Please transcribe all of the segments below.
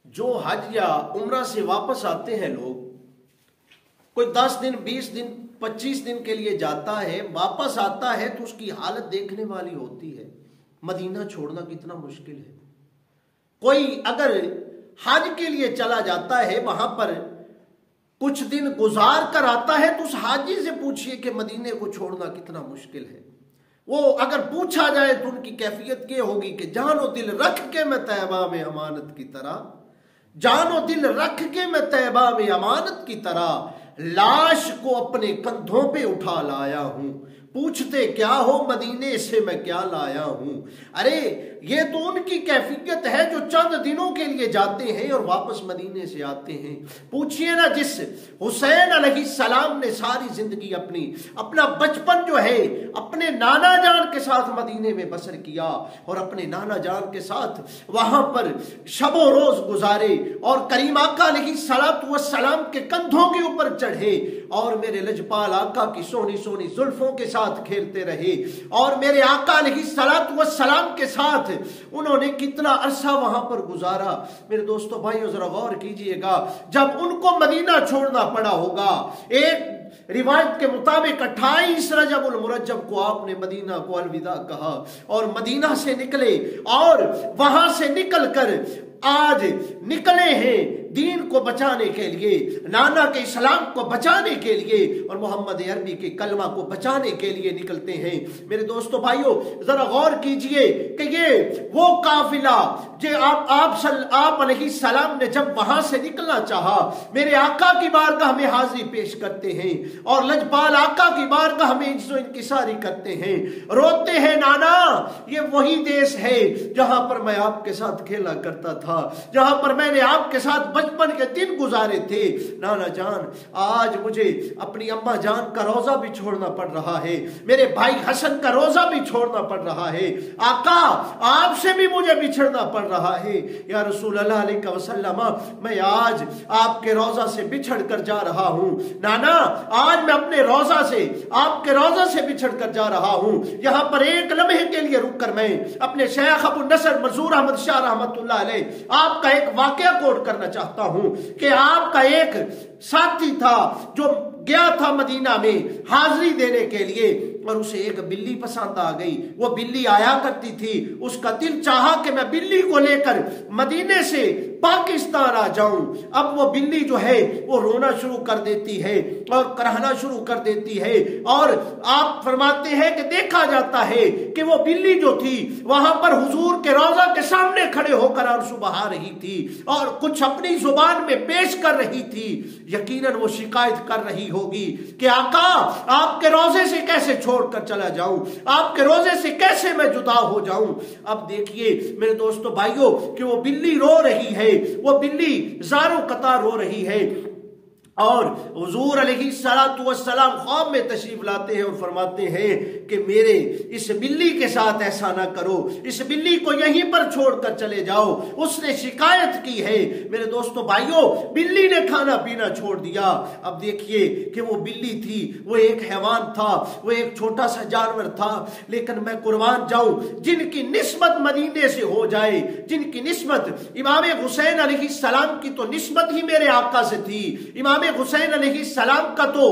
جو حج یا عمرہ سے واپس آتے ہیں لوگ، کوئی 10 دن 20 دن 25 دن کے لیے جاتا ہے، واپس آتا ہے تو اس کی حالت دیکھنے والی ہوتی ہے۔ مدینہ چھوڑنا کتنا مشکل ہے۔ کوئی اگر حج کے لیے چلا جاتا ہے، وہاں پر کچھ دن گزار کر آتا ہے، تو اس حاجی سے پوچھئے کہ مدینے کو چھوڑنا کتنا مشکل ہے۔ وہ اگر پوچھا جائے تو ان کی کیفیت یہ ہوگی کہ جان و دل رکھ کے میں طیبہ میں امانت کی طرح، جان و دل رکھ کے میں طیبہ میں امانت کی طرح لاش کو اپنے کندھوں پہ اٹھا لایا ہوں۔ پوچھتے کیا ہو مدینے سے میں کیا لایا ہوں۔ ارے یہ تو ان کی کیفیت ہے جو چند دنوں کے لیے جاتے ہیں اور واپس مدینے سے آتے ہیں۔ پوچھئے نا جس حسین علیہ السلام نے ساری زندگی اپنا بچپن جو ہے اپنے نانا جان کے ساتھ مدینے میں بسر کیا، اور اپنے نانا جان کے ساتھ وہاں پر شب و روز گزارے، اور کریم آقا علیہ السلام کے کندھوں کے اوپر چڑھے، اور میرے لجپال آقا کی سونی سونی زلفوں کے ساتھ کھیلتے رہے، اور میرے آقا علیہ السلام کے ساتھ انہوں نے کتنا عرصہ وہاں پر گزارا۔ میرے دوستو بھائیو ذرا غور کیجئے گا، جب ان کو مدینہ چھوڑنا پڑا ہوگا، ایک روایت کے مطابق 28 رجب المرجب کو آپ نے مدینہ کو الوداع کہا، اور مدینہ سے نکلے، اور وہاں سے نکل کر آج نکلے ہیں دین کو بچانے کے لیے، نانا کے اسلام کو بچانے کے لیے، اور محمد عربی کے کلمہ کو بچانے کے لیے نکلتے ہیں۔ میرے دوستو بھائیو ذرا غور کیجئے کہ یہ وہ قافلہ جو آپ علیہ السلام نے جب وہاں سے نکلنا چاہا، میرے آقا کی بارگاہ میں حاضری پیش کرتے ہیں، اور لجپال آقا کی بارگاہ میں عجز و انکساری کرتے ہیں، روتے ہیں نانا یہ وہی دیس ہے جہاں پر میں آپ کے ساتھ کھیلا کرتا تھا، جہاں پر میں نے آپ کے ساتھ بچپن کے دن گزارے تھے۔ نانا جان آج مجھے اپنی اماں جان کا روزہ بھی چھوڑنا پڑ رہا ہے، میرے بھائی حسن کا روزہ بھی چھوڑنا پڑ رہا ہے، آقا آپ سے بھی مجھے بچھڑنا پڑ رہا ہے، یا رسول اللہ علیہ وسلم میں آج آپ کے روزہ سے بچھڑ کر جا رہا ہوں۔ نانا آج میں اپنے روزہ سے آپ کے روزہ سے بچھڑ کر جا رہا ہوں۔ یہاں پر ایک لمحے کے لیے رک کر میں اپنے شیخ ابو النصر منصور احمد شاہ رحمت اللہ علیہ آپ کا ایک واقعہ کوٹ کرنا چاہتا ہوں کہ آپ کا ایک ساتھی تھا جو گیا تھا مدینہ میں حاضری دینے کے لیے، اور اسے ایک بلی پسند آ گئی۔ وہ بلی آیا کرتی تھی، اس کا دل چاہا کہ میں بلی کو لے کر مدینے سے پاکستان آ جاؤں۔ اب وہ بلی جو ہے وہ رونا شروع کر دیتی ہے اور کرہنا شروع کر دیتی ہے، اور آپ فرماتے ہیں کہ دیکھا جاتا ہے کہ وہ بلی جو تھی وہاں پر حضور کے روضہ کے سامنے کھڑے ہو کر آنسو بہا رہی تھی، اور کچھ اپنی زبان میں پیش کر رہی تھی۔ یقیناً وہ شکایت کر رہی ہوگی کہ آقا آپ کے روضے سے کیسے چھوڑ کر چلا جاؤں، آپ کے روضے سے کیسے میں جدا ہو جاؤں۔ اب دیکھیے میرے دوستو بھائیو کہ وہ بلی رو رہی ہے، وہ بلی زاروں قطار رو رہی ہے، اور حضور علیہ السلام خواب میں تشریف لاتے ہیں اور فرماتے ہیں کہ میرے اس بلی کے ساتھ ایسا نہ کرو، اس بلی کو یہیں پر چھوڑ کر چلے جاؤ، اس نے شکایت کی ہے۔ میرے دوستو بھائیو بلی نے کھانا پینا چھوڑ دیا۔ اب دیکھیے کہ وہ بلی تھی، وہ ایک حیوان تھا، وہ ایک چھوٹا سا جانور تھا، لیکن میں قربان جاؤں جن کی نسبت مدینے سے ہو جائے، جن کی نسبت امام حسین علیہ السلام کی تو نسبت ہی میرے آقا سے تھی، امام حسین علیہ السلام کا تو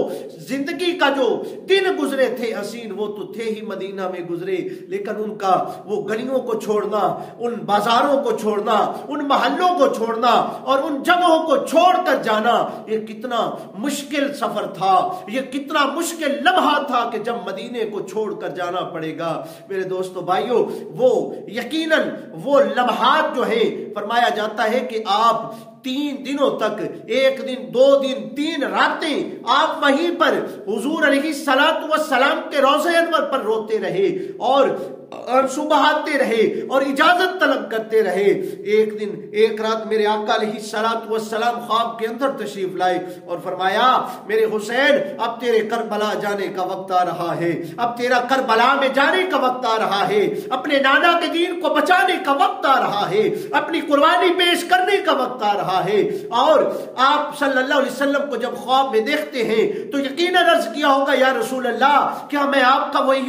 زندگی کا جو دن گزرے تھے حسین وہ تو تھے ہی مدینہ میں گزرے، لیکن ان کا وہ گلیوں کو چھوڑنا، ان بازاروں کو چھوڑنا، ان محلوں کو چھوڑنا، اور ان جگہوں کو چھوڑ کر جانا، یہ کتنا مشکل سفر تھا، یہ کتنا مشکل لمحہ تھا کہ جب مدینے کو چھوڑ کر جانا پڑے گا۔ میرے دوستو بھائیو وہ یقیناً وہ لمحات جو ہے فرمایا جاتا ہے کہ آپ 3 دنوں تک، 1 دن 2 دن 3 راتیں آپ وہیں پر حضور علیہ السلام کے روضہ انور پر روتے رہے، اور آنسو بہاتے رہے، اور اجازت طلب کرتے رہے۔ ایک دن 1 رات میرے آقا علیہ السلام خواب کے اندر تشریف لائے اور فرمایا میرے حسین اب تیرے کربلا جانے کا وقت آ رہا ہے، اب تیرا کربلا میں جانے کا وقت آ رہا ہے، اپنے نانا کے دین کو بچانے کا وقت آ رہا ہے، اپنی قربانی پیش کرنے کا وقت آ رہا ہے۔ اور آپ صلی اللہ علیہ وسلم کو جب خواب میں دیکھتے ہیں تو یقیناً عرض کیا ہوگا یا رسول اللہ کیا میں آپ کا وہی